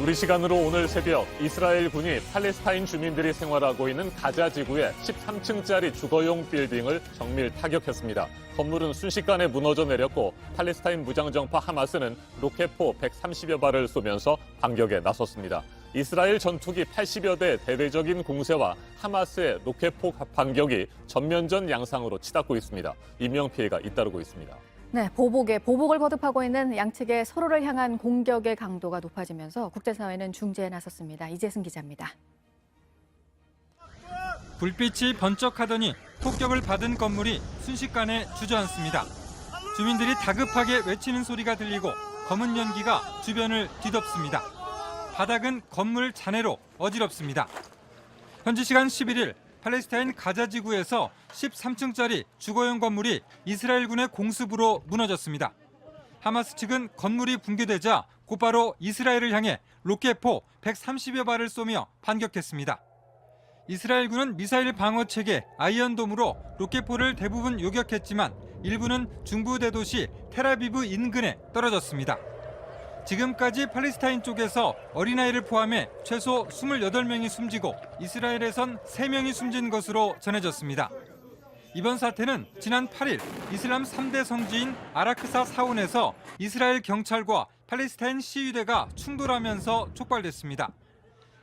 우리 시간으로 오늘 새벽 이스라엘 군이 팔레스타인 주민들이 생활하고 있는 가자 지구의 13층짜리 주거용 빌딩을 정밀 타격했습니다. 건물은 순식간에 무너져 내렸고 팔레스타인 무장정파 하마스는 로켓포 130여 발을 쏘면서 반격에 나섰습니다. 이스라엘 전투기 80여 대 대대적인 공세와 하마스의 로켓포 반격이 전면전 양상으로 치닫고 있습니다. 인명피해가 잇따르고 있습니다. 네, 보복을 거듭하고 있는 양측의 서로를 향한 공격의 강도가 높아지면서 국제사회는 중재에 나섰습니다. 이재승 기자입니다. 불빛이 번쩍하더니 폭격을 받은 건물이 순식간에 주저앉습니다. 주민들이 다급하게 외치는 소리가 들리고 검은 연기가 주변을 뒤덮습니다. 바닥은 건물 잔해로 어지럽습니다. 현지 시간 11일 팔레스타인 가자 지구에서 13층짜리 주거용 건물이 이스라엘군의 공습으로 무너졌습니다. 하마스 측은 건물이 붕괴되자 곧바로 이스라엘을 향해 로켓포 130여 발을 쏘며 반격했습니다. 이스라엘군은 미사일 방어 체계 아이언돔으로 로켓포를 대부분 요격했지만 일부는 중부 대도시 텔아비브 인근에 떨어졌습니다. 지금까지 팔레스타인 쪽에서 어린아이를 포함해 최소 28명이 숨지고 이스라엘에선 3명이 숨진 것으로 전해졌습니다. 이번 사태는 지난 8일 이슬람 3대 성지인 아라크사 사원에서 이스라엘 경찰과 팔레스타인 시위대가 충돌하면서 촉발됐습니다.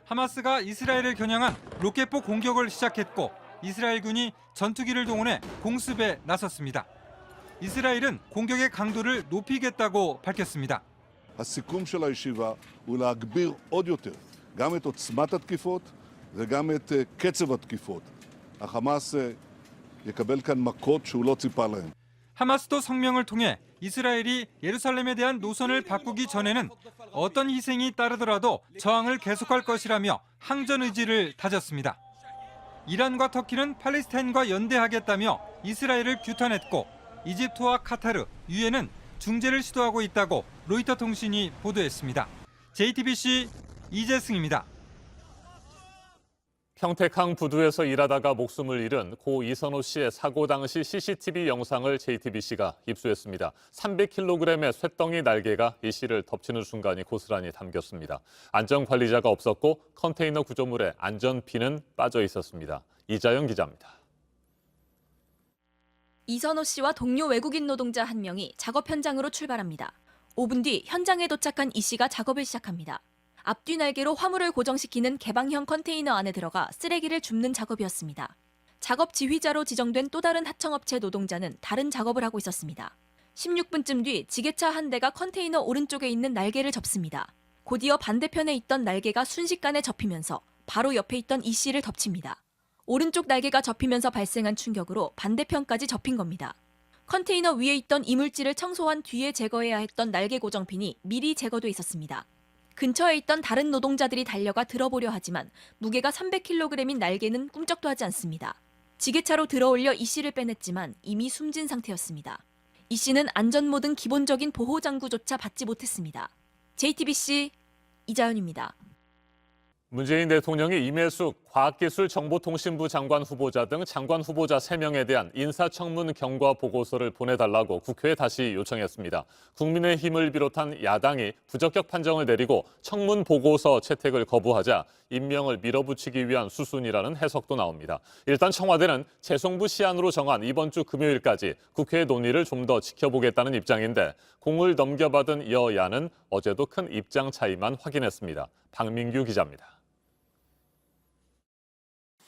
하마스가 이스라엘을 겨냥한 로켓포 공격을 시작했고 이스라엘군이 전투기를 동원해 공습에 나섰습니다. 이스라엘은 공격의 강도를 높이겠다고 밝혔습니다. הסיכום של הישיבה הוא להגביר עוד יותר גם את עוצמת התקיפות וגם את קצב התקיפות. החמאס יקבל כאן מכות שהוא לא ציפה להן. 하마스도 성명을 통해 이스라엘이 예루살렘에 대한 노선을 바꾸기 전에는 어떤 희생이 따르더라도 저항을 계속할 것이라며 항전 의지를 다졌습니다. 이란과 터키는 팔레스타인과 연대하겠다며 이스라엘을 규탄했고 이집트와 카타르, 유엔은 중재를 시도하고 있다고 로이터 통신이 보도했습니다. JTBC 이재승입니다. 평택항 부두에서 일하다가 목숨을 잃은 고 이선호 씨의 사고 당시 CCTV 영상을 JTBC가 입수했습니다. 300kg의 쇳덩이 날개가 이 씨를 덮치는 순간이 고스란히 담겼습니다. 안전관리자가 없었고 컨테이너 구조물에 안전핀은 빠져 있었습니다. 이자영 기자입니다. 이선호 씨와 동료 외국인 노동자 한 명이 작업 현장으로 출발합니다. 5분 뒤 현장에 도착한 이 씨가 작업을 시작합니다. 앞뒤 날개로 화물을 고정시키는 개방형 컨테이너 안에 들어가 쓰레기를 줍는 작업이었습니다. 작업 지휘자로 지정된 또 다른 하청업체 노동자는 다른 작업을 하고 있었습니다. 16분쯤 뒤 지게차 한 대가 컨테이너 오른쪽에 있는 날개를 접습니다. 곧이어 반대편에 있던 날개가 순식간에 접히면서 바로 옆에 있던 이 씨를 덮칩니다. 오른쪽 날개가 접히면서 발생한 충격으로 반대편까지 접힌 겁니다. 컨테이너 위에 있던 이물질을 청소한 뒤에 제거해야 했던 날개 고정핀이 미리 제거돼 있었습니다. 근처에 있던 다른 노동자들이 달려가 들어보려 하지만 무게가 300kg인 날개는 꿈쩍도 하지 않습니다. 지게차로 들어올려 이 씨를 빼냈지만 이미 숨진 상태였습니다. 이 씨는 안전모 등 기본적인 보호장구조차 받지 못했습니다. JTBC 이자연입니다. 문재인 대통령이 임혜숙 과학기술정보통신부 장관 후보자 등 장관 후보자 3명에 대한 인사청문 경과 보고서를 보내달라고 국회에 다시 요청했습니다. 국민의힘을 비롯한 야당이 부적격 판정을 내리고 청문 보고서 채택을 거부하자 임명을 밀어붙이기 위한 수순이라는 해석도 나옵니다. 일단 청와대는 재송부 시한으로 정한 이번 주 금요일까지 국회 논의를 좀 더 지켜보겠다는 입장인데 공을 넘겨받은 여야는 어제도 큰 입장 차이만 확인했습니다. 박민규 기자입니다.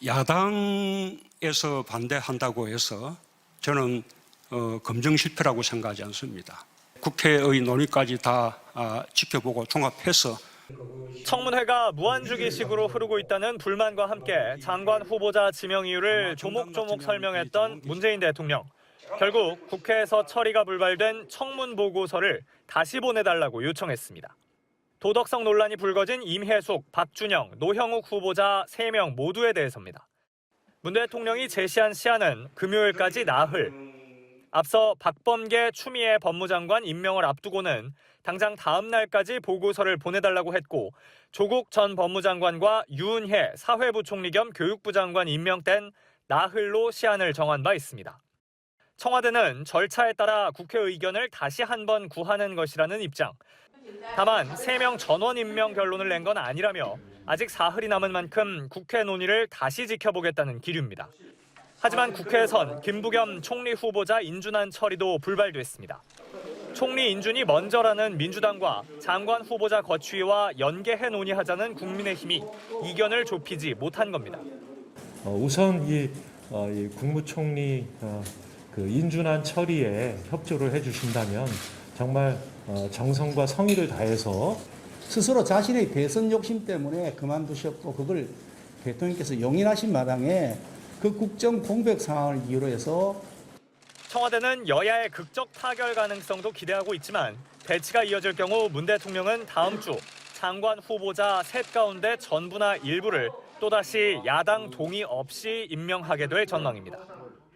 야당에서 반대한다고 해서 저는 검증 실패라고 생각하지 않습니다. 국회의 논의까지 다 지켜보고 종합해서 청문회가 무한주기식으로 흐르고 있다는 불만과 함께 장관 후보자 지명 이유를 조목조목 설명했던 문재인 대통령. 결국 국회에서 처리가 불발된 청문 보고서를 다시 보내달라고 요청했습니다. 도덕성 논란이 불거진 임혜숙, 박준영, 노형욱 후보자 3명 모두에 대해서입니다. 문 대통령이 제시한 시한은 금요일까지 나흘. 앞서 박범계 추미애 법무장관 임명을 앞두고는 당장 다음 날까지 보고서를 보내달라고 했고 조국 전 법무장관과 유은혜 사회부총리 겸 교육부 장관 임명 땐 나흘로 시한을 정한 바 있습니다. 청와대는 절차에 따라 국회 의견을 다시 한번 구하는 것이라는 입장. 다만 3명 전원 임명 결론을 낸 건 아니라며 아직 사흘이 남은 만큼 국회 논의를 다시 지켜보겠다는 기류입니다. 하지만 국회에선 김부겸 총리 후보자 인준안 처리도 불발됐습니다. 총리 인준이 먼저라는 민주당과 장관 후보자 거취와 연계해 논의하자는 국민의힘이 이견을 좁히지 못한 겁니다. 우선 이 국무총리 그 인준안 처리에 협조를 해주신다면 정말 정성과 성의를 다해서 스스로 자신의 대선 욕심 때문에 그만두셨고 그걸 대통령께서 용인하신 마당에 그 국정 공백 상황을 이유로 해서 청와대는 여야의 극적 타결 가능성도 기대하고 있지만 대치가 이어질 경우 문 대통령은 다음 주 장관 후보자 셋 가운데 전부나 일부를 또다시 야당 동의 없이 임명하게 될 전망입니다.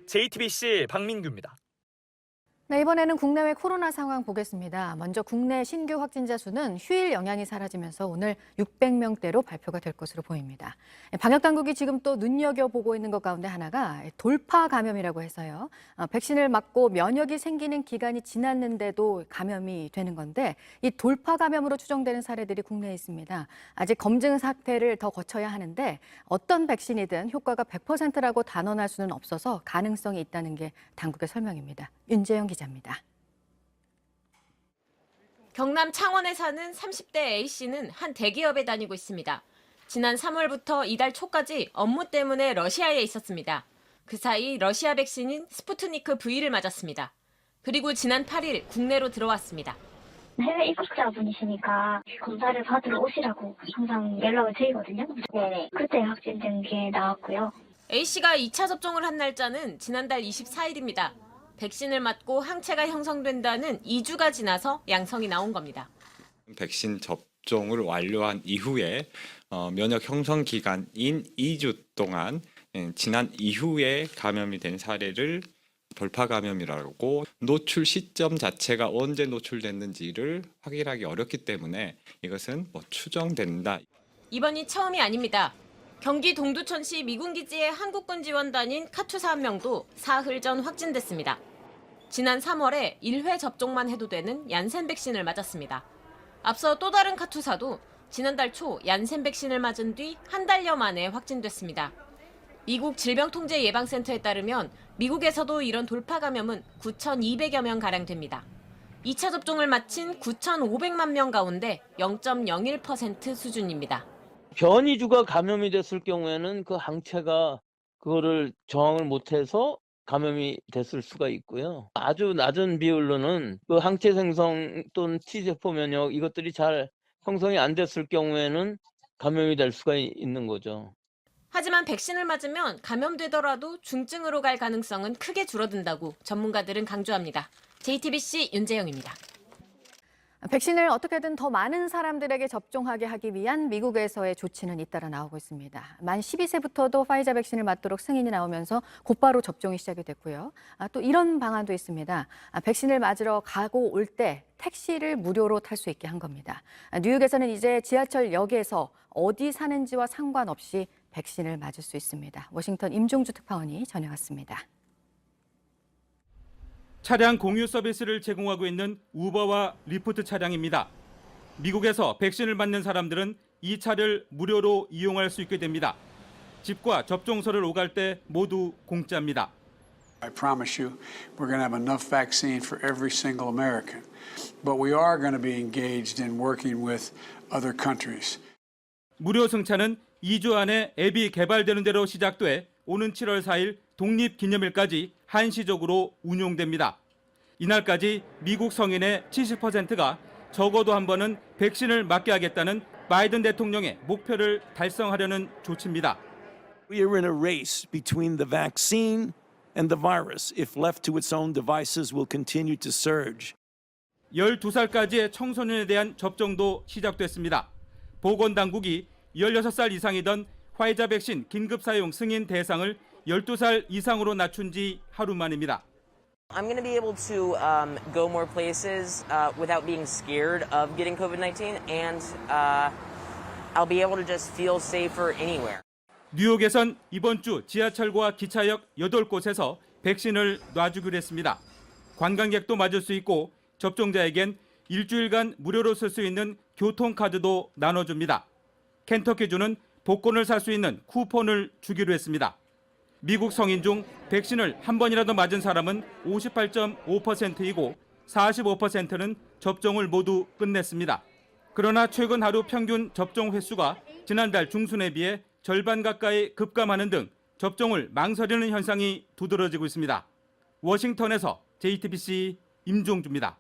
JTBC 박민규입니다. 네, 이번에는 국내외 코로나 상황 보겠습니다. 먼저 국내 신규 확진자 수는 휴일 영향이 사라지면서 오늘 600명대로 발표가 될 것으로 보입니다. 방역당국이 지금 또 눈여겨보고 있는 것 가운데 하나가 돌파 감염이라고 해서요. 백신을 맞고 면역이 생기는 기간이 지났는데도 감염이 되는 건데 이 돌파 감염으로 추정되는 사례들이 국내에 있습니다. 아직 검증 사태를 더 거쳐야 하는데 어떤 백신이든 효과가 100%라고 단언할 수는 없어서 가능성이 있다는 게 당국의 설명입니다. 윤재영 기자입니다. 경남 창원에 사는 30대 A씨는 한 대기업에 다니고 있습니다. 지난 3월부터 이달 초까지 업무 때문에 러시아에 있었습니다. 그 사이 러시아 백신인 스푸트니크 V를 맞았습니다. 그리고 지난 8일 국내로 들어왔습니다. 해외 입국자분이시니까 검사를 받으러 오시라고 항상 연락을 드리거든요. 네네. 그때 확진된 게 나왔고요. A씨가 2차 접종을 한 날짜는 지난달 24일입니다. 백신을 맞고 항체가 형성된다는 2주가 지나서 양성이 나온 겁니다. 백신 접종을 완료한 이후에 면역 형성 기간인 2주 동안 지난 이후에 감염이 된 사례를 돌파 감염이라고 노출 시점 자체가 언제 노출됐는지를 확인하기 어렵기 때문에 이것은 추정된다. 이번이 처음이 아닙니다. 경기 동두천시 미군기지의 한국군 지원단인 카투사 한 명도 사흘 전 확진됐습니다. 지난 3월에 1회 접종만 해도 되는 얀센 백신을 맞았습니다. 앞서 또 다른 카투사도 지난달 초 얀센 백신을 맞은 뒤 한 달여 만에 확진됐습니다. 미국 질병통제예방센터에 따르면 미국에서도 이런 돌파 감염은 9,200여 명가량 됩니다. 2차 접종을 마친 9,500만 명 가운데 0.01% 수준입니다. 변이주가 감염이 됐을 경우에는 그 항체가 그거를 저항을 못해서 감염이 됐을 수가 있고요. 아주 낮은 비율로는 그 항체 생성 또는 T세포 면역 이것들이 잘 형성이 안 됐을 경우에는 감염이 될 수가 있는 거죠. 하지만 백신을 맞으면 감염되더라도 중증으로 갈 가능성은 크게 줄어든다고 전문가들은 강조합니다. JTBC 윤재영입니다. 백신을 어떻게든 더 많은 사람들에게 접종하게 하기 위한 미국에서의 조치는 잇따라 나오고 있습니다. 만 12세부터도 파이자 백신을 맞도록 승인이 나오면서 곧바로 접종이 시작이 됐고요. 또 이런 방안도 있습니다. 백신을 맞으러 가고 올 때 택시를 무료로 탈 수 있게 한 겁니다. 뉴욕에서는 이제 지하철역에서 어디 사는지와 상관없이 백신을 맞을 수 있습니다. 워싱턴 임종주 특파원이 전해왔습니다. 차량 공유 서비스를 제공하고 있는 우버와 리프트 차량입니다. 미국에서 백신을 맞는 사람들은 이 차를 무료로 이용할 수 있게 됩니다. 집과 접종소를 오갈 때 모두 공짜입니다. I promise you, we're going to have enough vaccine for every single American. But we are going to be engaged in working with other countries. 무료 승차는 2주 안에 앱이 개발되는 대로 시작돼 오는 7월 4일 독립기념일까지 한시적으로 운용됩니다. 이날까지 미국 성인의 70%가 적어도 한 번은 백신을 맞게 하겠다는 바이든 대통령의 목표를 달성하려는 조치입니다. We are in a race between the vaccine and the virus. If left to its own devices, will continue to surge. 12살까지의 청소년에 대한 접종도 시작됐습니다. 보건당국이 16살 이상이던 화이자 백신 긴급 사용 승인 대상을 12살 이상으로 낮춘 지 하루 만입니다. I'm going to be able to go more places without being scared of getting COVID-19, and I'll be able to just feel safer anywhere. 뉴욕에선 이번 주 지하철과 기차역 8곳에서 백신을 놔주기로 했습니다. 관광객도 맞을 수 있고 접종자에겐 일주일간 무료로 쓸 수 있는 교통카드도 나눠줍니다. 켄터키주는 복권을 살 수 있는 쿠폰을 주기로 했습니다. 미국 성인 중 백신을 한 번이라도 맞은 사람은 58.5%이고 45%는 접종을 모두 끝냈습니다. 그러나 최근 하루 평균 접종 횟수가 지난달 중순에 비해 절반 가까이 급감하는 등 접종을 망설이는 현상이 두드러지고 있습니다. 워싱턴에서 JTBC 임종주입니다.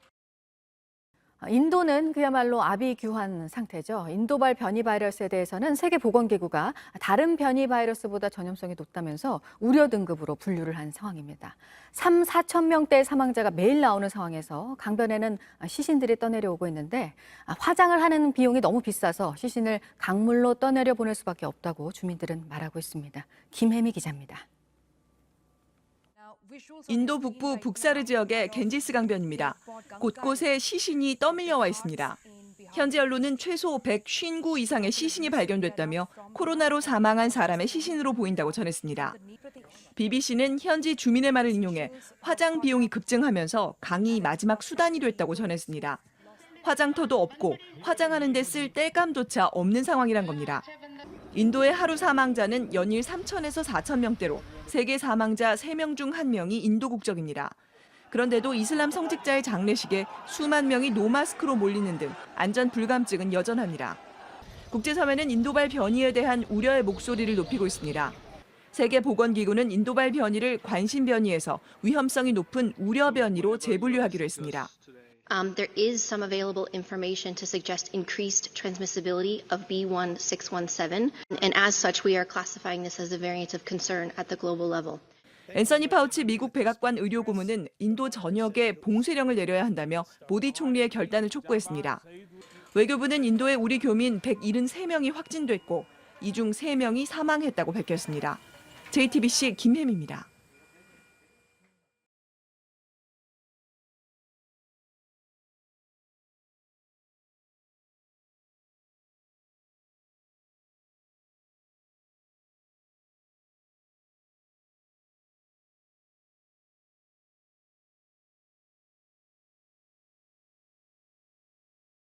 인도는 그야말로 아비규환 상태죠. 인도발 변이 바이러스에 대해서는 세계보건기구가 다른 변이 바이러스보다 전염성이 높다면서 우려 등급으로 분류를 한 상황입니다. 3, 4천 명대의 사망자가 매일 나오는 상황에서 강변에는 시신들이 떠내려오고 있는데 화장을 하는 비용이 너무 비싸서 시신을 강물로 떠내려 보낼 수밖에 없다고 주민들은 말하고 있습니다. 김혜미 기자입니다. 인도 북부 북사르 지역의 겐지스 강변입니다. 곳곳에 시신이 떠밀려 와 있습니다. 현지 언론은 최소 159 이상의 시신이 발견됐다며 코로나로 사망한 사람의 시신으로 보인다고 전했습니다. BBC는 현지 주민의 말을 인용해 화장 비용이 급증하면서 강이 마지막 수단이 됐다고 전했습니다. 화장터도 없고 화장하는 데 쓸 땔감조차 없는 상황이란 겁니다. 인도의 하루 사망자는 연일 3,000에서 4,000 명대로 세계 사망자 3명 중 1명이 인도 국적입니다. 그런데도 이슬람 성직자의 장례식에 수만 명이 노마스크로 몰리는 등 안전 불감증은 여전합니다. 국제사회는 인도발 변이에 대한 우려의 목소리를 높이고 있습니다. 세계보건기구는 인도발 변이를 관심 변이에서 위험성이 높은 우려 변이로 재분류하기로 했습니다. There is some available information to suggest increased transmissibility of B1617, and as such, we are classifying this as a variant of concern at the global level. 앤서니 파우치 미국 백악관 의료고문은 인도 전역에 봉쇄령을 내려야 한다며 모디 총리의 결단을 촉구했습니다. 외교부는 인도의 우리 교민 173명이 확진됐고 이 중 3명이 사망했다고 밝혔습니다. JTBC 김혜미입니다.